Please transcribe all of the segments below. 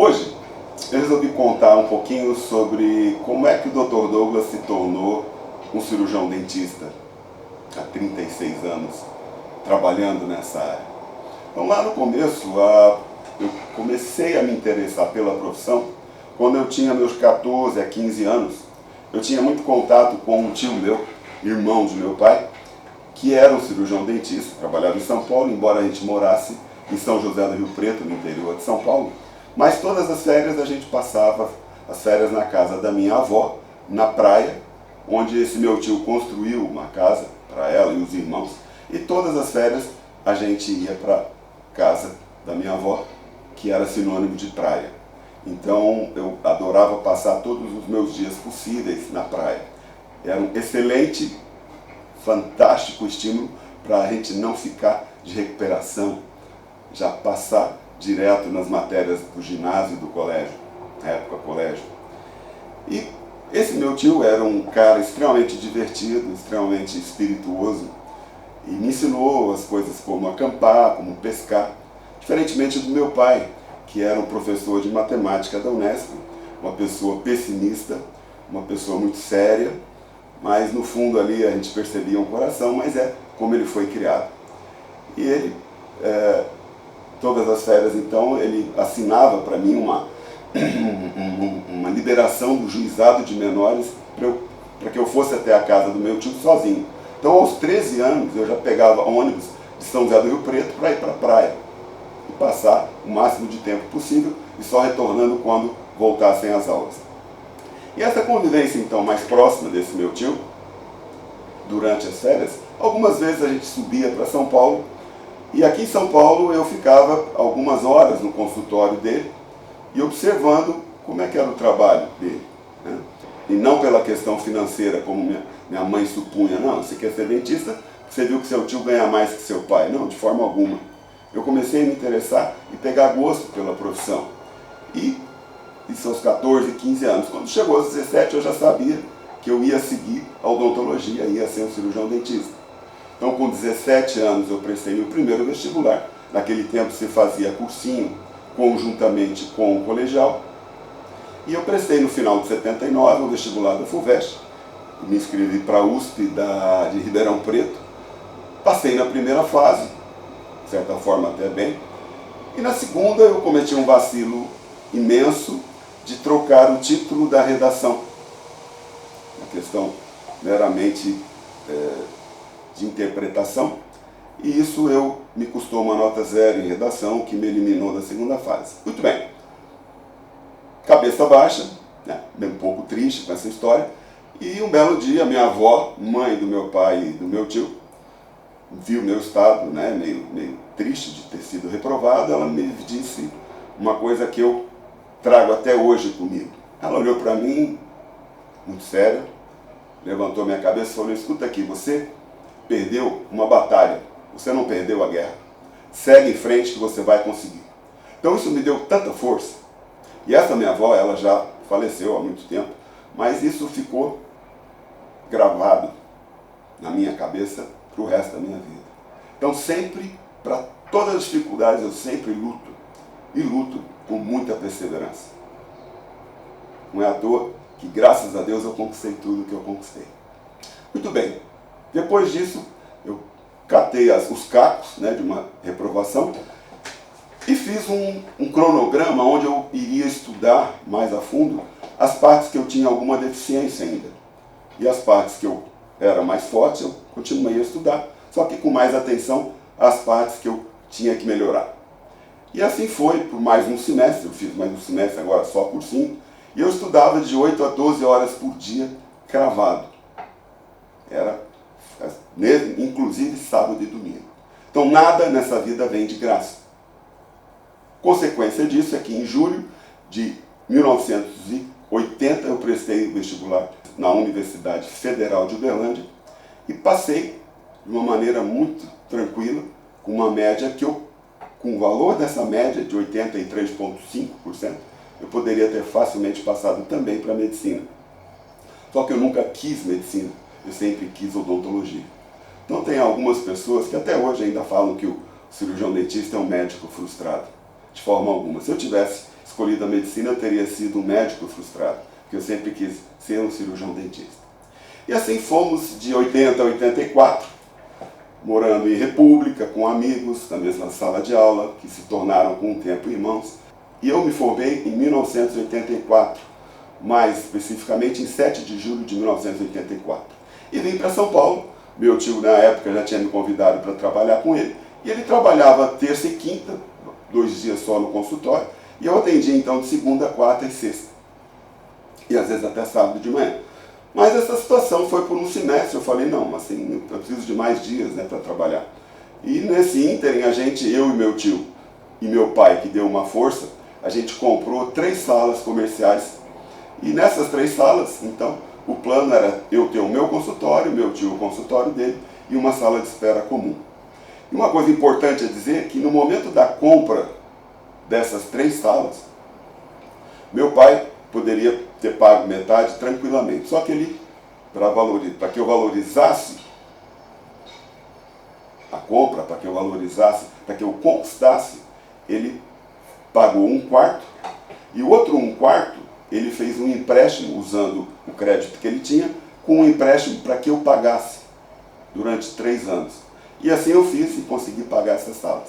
Hoje eu resolvi contar um pouquinho sobre como é que o Dr. Douglas se tornou um cirurgião dentista há 36 anos trabalhando nessa área. Então lá no começo eu comecei a me interessar pela profissão quando eu tinha meus 14 a 15 anos. Eu tinha muito contato com um tio meu, irmão de meu pai, que era um cirurgião dentista, trabalhava em São Paulo, embora a gente morasse em São José do Rio Preto, no interior de São Paulo. Mas todas as férias a gente passava as férias na casa da minha avó, na praia, onde esse meu tio construiu uma casa para ela e os irmãos. E todas as férias a gente ia para casa da minha avó, que era sinônimo de praia. Então eu adorava passar todos os meus dias possíveis na praia. Era um excelente, fantástico estímulo para a gente não ficar de recuperação, já passar direto nas matérias do ginásio e do colégio, na época colégio. E esse meu tio era um cara extremamente divertido, extremamente espirituoso, e me ensinou as coisas como acampar, como pescar, diferentemente do meu pai, que era um professor de matemática da Unesp, uma pessoa pessimista, uma pessoa muito séria, mas no fundo ali a gente percebia um coração, mas é como ele foi criado. E ele, todas as férias então, ele assinava para mim uma liberação do juizado de menores para que eu fosse até a casa do meu tio sozinho. Então aos 13 anos eu já pegava ônibus de São José do Rio Preto para ir para a praia e passar o máximo de tempo possível e só retornando quando voltassem as aulas. E essa convivência então mais próxima desse meu tio, durante as férias, algumas vezes a gente subia para São Paulo e aqui em São Paulo eu ficava algumas horas no consultório dele e observando como é que era o trabalho dele, né? E não pela questão financeira, como minha mãe supunha, não, você quer ser dentista, você viu que seu tio ganha mais que seu pai. Não, de forma alguma. Eu comecei a me interessar e pegar gosto pela profissão. E isso aos 14, 15 anos. Quando chegou aos 17 eu já sabia que eu ia seguir a odontologia, ia ser um cirurgião dentista. Então com 17 anos eu prestei meu primeiro vestibular. Naquele tempo se fazia cursinho conjuntamente com o colegial. E eu prestei no final de 79 o vestibular da FUVEST, me inscrevi para a USP de Ribeirão Preto, passei na primeira fase, de certa forma até bem, e na segunda eu cometi um vacilo imenso de trocar o título da redação, uma questão meramente de interpretação, e isso me custou uma nota 0 em redação, que me eliminou da segunda fase. Muito bem. Cabeça baixa, né, um pouco triste com essa história, e um belo dia minha avó, mãe do meu pai e do meu tio, viu meu estado, né, meio triste de ter sido reprovado. Ela me disse uma coisa que eu trago até hoje comigo. Ela olhou para mim, muito séria, levantou minha cabeça e falou: escuta aqui, você perdeu uma batalha, você não perdeu a guerra, segue em frente que você vai conseguir. Então isso me deu tanta força. E essa minha avó, ela já faleceu há muito tempo, mas isso ficou gravado na minha cabeça para o resto da minha vida. Então sempre, para todas as dificuldades, eu sempre luto, e luto com muita perseverança. Não é à toa que, graças a Deus, eu conquistei tudo que eu conquistei. Muito bem, depois disso, eu catei os cacos, né, de uma reprovação, e fiz um cronograma onde eu iria estudar mais a fundo as partes que eu tinha alguma deficiência ainda. E as partes que eu era mais forte, eu continuei a estudar, só que com mais atenção às partes que eu tinha que melhorar. E assim foi por mais um semestre, eu fiz mais um semestre agora só cursinho, e eu estudava de 8 a 12 horas por dia, cravado. Era, inclusive, sábado e domingo. Então nada nessa vida vem de graça. Consequência disso é que em julho de 1980 eu prestei o vestibular na Universidade Federal de Uberlândia e passei de uma maneira muito tranquila, com uma média que com o valor dessa média de 83,5%, eu poderia ter facilmente passado também para a medicina. Só que eu nunca quis medicina, eu sempre quis odontologia. Então tem algumas pessoas que até hoje ainda falam que o cirurgião dentista é um médico frustrado. De forma alguma. Se eu tivesse escolhido a medicina, eu teria sido um médico frustrado, porque eu sempre quis ser um cirurgião dentista. E assim fomos de 80 a 84, morando em república, com amigos, na mesma sala de aula, que se tornaram com o tempo irmãos. E eu me formei em 1984, mais especificamente em 7 de julho de 1984. E vim para São Paulo. Meu tio, na época, já tinha me convidado para trabalhar com ele. E ele trabalhava terça e quinta, 2 dias só no consultório. E eu atendia, então, de segunda, quarta e sexta. E às vezes até sábado de manhã. Mas essa situação foi por um semestre. Eu falei, não, assim, eu preciso de mais dias, né, para trabalhar. E nesse ínterim, eu e meu tio e meu pai, que deu uma força, a gente comprou 3 salas comerciais. E nessas 3 salas, então, o plano era eu ter o meu consultório, meu tio o consultório dele e uma sala de espera comum. E uma coisa importante a dizer é que no momento da compra dessas 3 salas, meu pai poderia ter pago metade tranquilamente. Só que ele, para que eu valorizasse a compra, para que eu valorizasse, para que eu conquistasse, ele pagou 1/4 e o outro 1/4 ele fez um empréstimo usando o crédito que ele tinha, com um empréstimo para que eu pagasse durante 3 anos. E assim eu fiz e consegui pagar essas salas.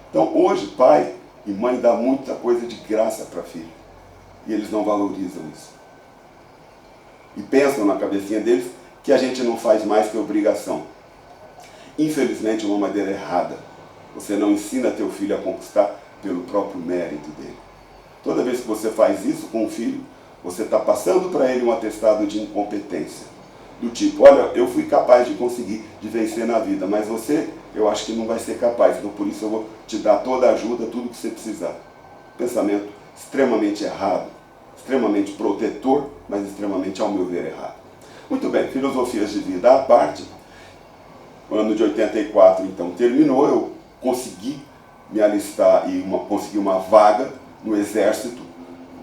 Então hoje pai e mãe dão muita coisa de graça para filho. E eles não valorizam isso. E pensam na cabecinha deles que a gente não faz mais que obrigação. Infelizmente é uma maneira errada. Você não ensina teu filho a conquistar pelo próprio mérito dele. Toda vez que você faz isso com um filho, você está passando para ele um atestado de incompetência. Do tipo, olha, eu fui capaz de conseguir, de vencer na vida, mas você, eu acho que não vai ser capaz, então por isso eu vou te dar toda a ajuda, tudo que você precisar. Pensamento extremamente errado, extremamente protetor, mas extremamente, ao meu ver, errado. Muito bem, filosofias de vida à parte. O ano de 84, então, terminou, eu consegui me alistar e consegui uma vaga no Exército,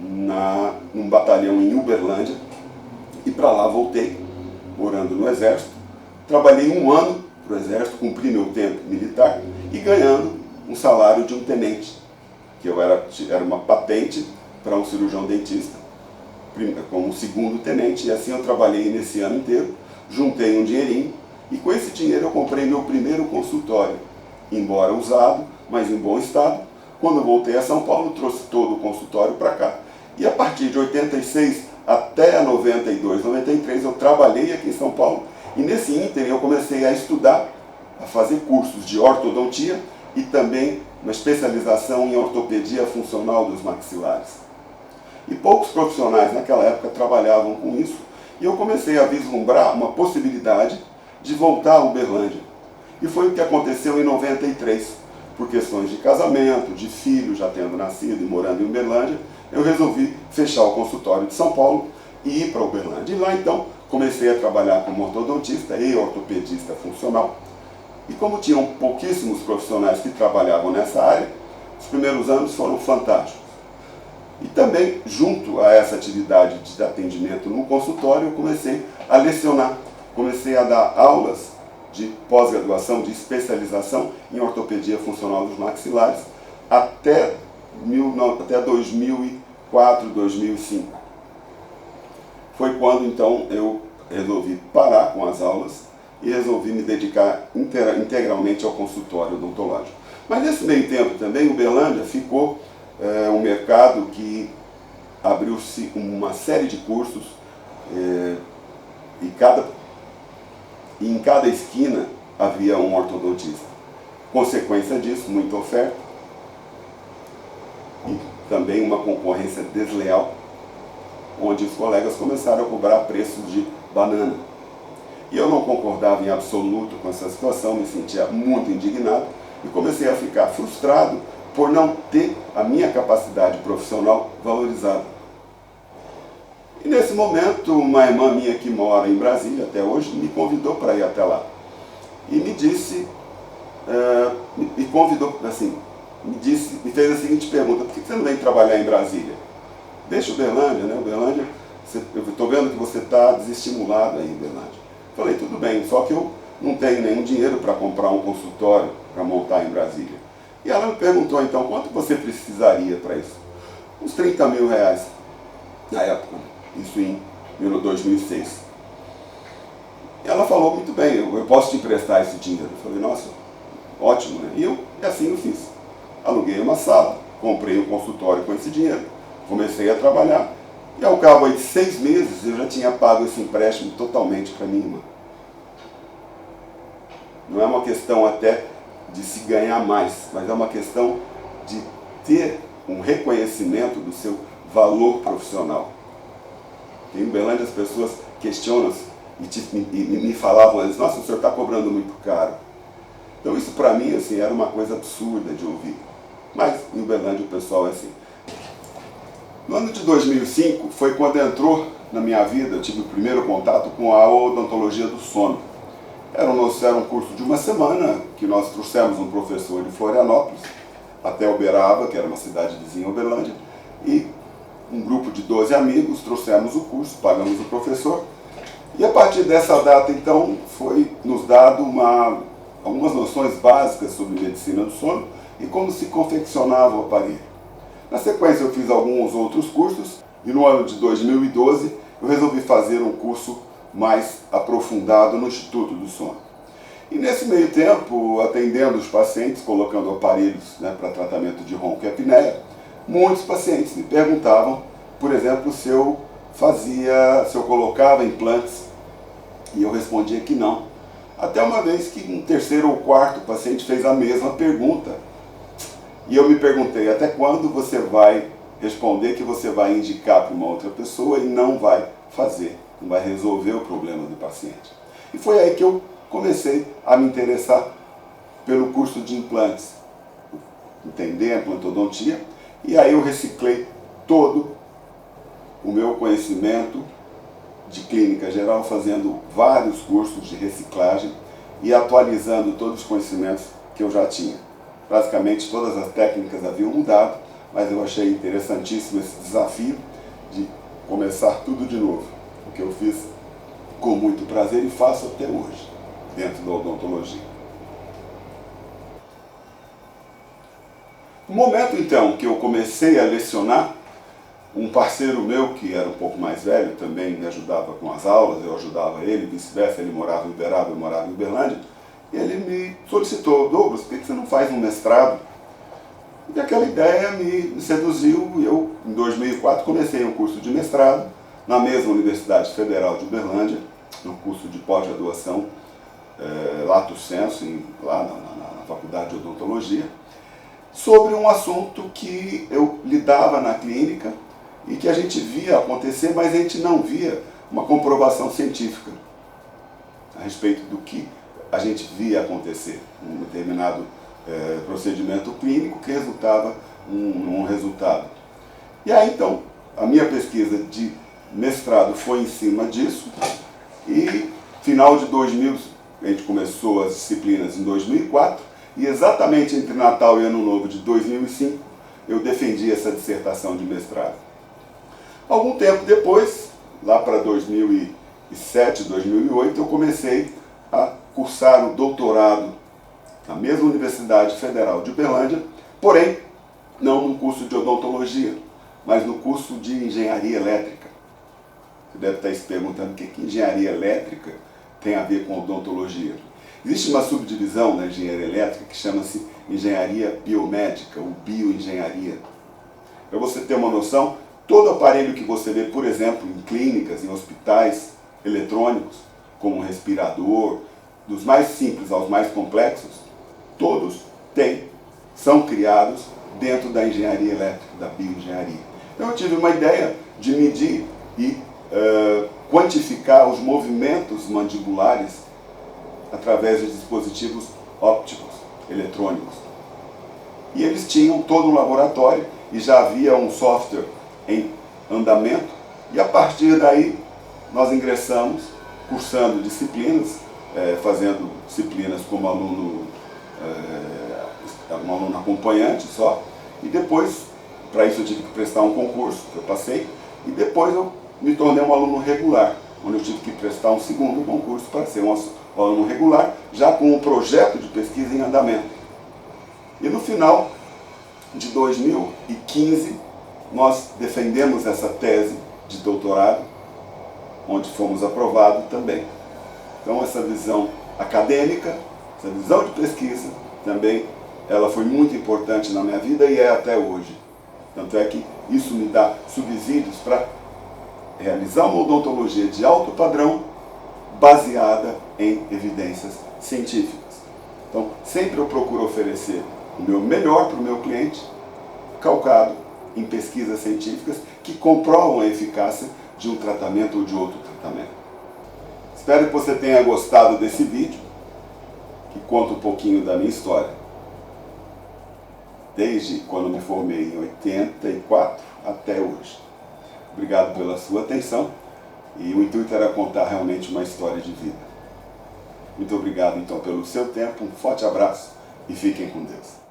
num batalhão em Uberlândia, e para lá voltei, morando no Exército. Trabalhei 1 ano para o Exército, cumpri meu tempo militar e ganhando um salário de um tenente, que era uma patente para um cirurgião dentista, como segundo tenente, e assim eu trabalhei nesse ano inteiro, juntei um dinheirinho, e com esse dinheiro eu comprei meu primeiro consultório, embora usado, mas em bom estado. Quando eu voltei a São Paulo, trouxe todo o consultório para cá. E a partir de 86 até 92, 93, eu trabalhei aqui em São Paulo. E nesse ínterim eu comecei a estudar, a fazer cursos de ortodontia e também uma especialização em ortopedia funcional dos maxilares. E poucos profissionais naquela época trabalhavam com isso. E eu comecei a vislumbrar uma possibilidade de voltar a Uberlândia. E foi o que aconteceu em 93. Por questões de casamento, de filho já tendo nascido e morando em Uberlândia, eu resolvi fechar o consultório de São Paulo e ir para Uberlândia. E lá então comecei a trabalhar como ortodontista e ortopedista funcional. E como tinham pouquíssimos profissionais que trabalhavam nessa área, os primeiros anos foram fantásticos. E também, junto a essa atividade de atendimento no consultório, eu comecei a lecionar, comecei a dar aulas de pós-graduação, de especialização em ortopedia funcional dos maxilares, até 2004, 2005. Foi quando, então, eu resolvi parar com as aulas e resolvi me dedicar integralmente ao consultório odontológico. Mas nesse meio tempo também, Uberlândia ficou um mercado que abriu-se uma série de cursos e em cada esquina havia um ortodontista. Consequência disso, muita oferta e também uma concorrência desleal, onde os colegas começaram a cobrar preços de banana. E eu não concordava em absoluto com essa situação, me sentia muito indignado e comecei a ficar frustrado por não ter a minha capacidade profissional valorizada. E nesse momento, uma irmã minha que mora em Brasília até hoje me convidou para ir até lá. E me disse, me convidou, assim, me fez a seguinte pergunta: por que você não vem trabalhar em Brasília? Deixa Uberlândia, né? Uberlândia, eu estou vendo que você está desestimulado aí em Uberlândia. Falei, tudo bem, só que eu não tenho nenhum dinheiro para comprar um consultório para montar em Brasília. E ela me perguntou então, quanto você precisaria para isso? uns 30 mil reais na época, isso em 2006. Ela falou, muito bem, eu posso te emprestar esse dinheiro. Eu falei, nossa, ótimo, né? E assim eu fiz. Aluguei uma sala, comprei um consultório com esse dinheiro, comecei a trabalhar, e ao cabo de 6 meses eu já tinha pago esse empréstimo totalmente para minha irmã. Não é uma questão até de se ganhar mais, mas é uma questão de ter um reconhecimento do seu valor profissional. Em Uberlândia as pessoas questionam-se e me falavam antes, nossa, o senhor está cobrando muito caro. Então isso para mim assim, era uma coisa absurda de ouvir. Mas em Uberlândia o pessoal é assim. No ano de 2005 foi quando entrou na minha vida, eu tive o primeiro contato com a odontologia do sono. Era um curso de uma semana que nós trouxemos um professor de Florianópolis até Uberaba, que era uma cidade vizinha a Uberlândia, e um grupo de 12 amigos trouxemos o curso, pagamos o professor, e a partir dessa data então foi nos dado algumas noções básicas sobre medicina do sono e como se confeccionava o aparelho. Na sequência eu fiz alguns outros cursos e no ano de 2012 eu resolvi fazer um curso mais aprofundado no Instituto do Sono. E nesse meio tempo, atendendo os pacientes, colocando aparelhos para tratamento de ronco e apneia, muitos pacientes me perguntavam, por exemplo, se eu colocava implantes, e eu respondia que não. Até uma vez que um terceiro ou quarto paciente fez a mesma pergunta. E eu me perguntei, até quando você vai responder que você vai indicar para uma outra pessoa e não vai fazer, não vai resolver o problema do paciente. E foi aí que eu comecei a me interessar pelo curso de implantes, entender a implantodontia, e aí eu reciclei todo o meu conhecimento de clínica geral, fazendo vários cursos de reciclagem e atualizando todos os conhecimentos que eu já tinha. Basicamente todas as técnicas haviam mudado, mas eu achei interessantíssimo esse desafio de começar tudo de novo, o que eu fiz com muito prazer e faço até hoje, dentro da odontologia. No momento então que eu comecei a lecionar, um parceiro meu, que era um pouco mais velho, também me ajudava com as aulas, eu ajudava ele, vice-versa, ele morava em Uberaba, eu morava em Uberlândia, e ele me solicitou, Douglas, por que você não faz um mestrado? E aquela ideia me seduziu, e eu, em 2004, comecei um curso de mestrado, na mesma Universidade Federal de Uberlândia, no curso de pós-graduação, Lato Sensu, lá na Faculdade de Odontologia, sobre um assunto que eu lidava na clínica, e que a gente via acontecer, mas a gente não via uma comprovação científica a respeito do que a gente via acontecer, um determinado procedimento clínico que resultava num resultado. E aí então, a minha pesquisa de mestrado foi em cima disso, e final de 2000, a gente começou as disciplinas em 2004, e exatamente entre Natal e Ano Novo de 2005, eu defendi essa dissertação de mestrado. Algum tempo depois, lá para 2007, 2008, eu comecei a cursar o doutorado na mesma Universidade Federal de Uberlândia, porém, não no curso de odontologia, mas no curso de engenharia elétrica. Você deve estar se perguntando o que engenharia elétrica tem a ver com odontologia. Existe uma subdivisão na engenharia elétrica que chama-se engenharia biomédica, ou bioengenharia. Para você ter uma noção, todo aparelho que você vê, por exemplo, em clínicas, em hospitais eletrônicos, como um respirador, dos mais simples aos mais complexos, todos são criados dentro da engenharia elétrica, da bioengenharia. Então eu tive uma ideia de medir e quantificar os movimentos mandibulares através de dispositivos ópticos, eletrônicos. E eles tinham todo um laboratório e já havia um software em andamento, e a partir daí nós ingressamos cursando disciplinas, fazendo disciplinas como aluno acompanhante só, e depois, para isso eu tive que prestar um concurso, que eu passei, e depois eu me tornei um aluno regular, onde eu tive que prestar um segundo concurso para ser um aluno regular, já com um projeto de pesquisa em andamento. E no final de 2015, nós defendemos essa tese de doutorado, onde fomos aprovados também. Então essa visão acadêmica, essa visão de pesquisa também, ela foi muito importante na minha vida e é até hoje. Tanto é que isso me dá subsídios para realizar uma odontologia de alto padrão baseada em evidências científicas. Então sempre eu procuro oferecer o meu melhor para o meu cliente, calcado em pesquisas científicas que comprovam a eficácia de um tratamento ou de outro tratamento. Espero que você tenha gostado desse vídeo, que conta um pouquinho da minha história. Desde quando me formei em 84 até hoje. Obrigado pela sua atenção e o intuito era contar realmente uma história de vida. Muito obrigado então pelo seu tempo, um forte abraço e fiquem com Deus.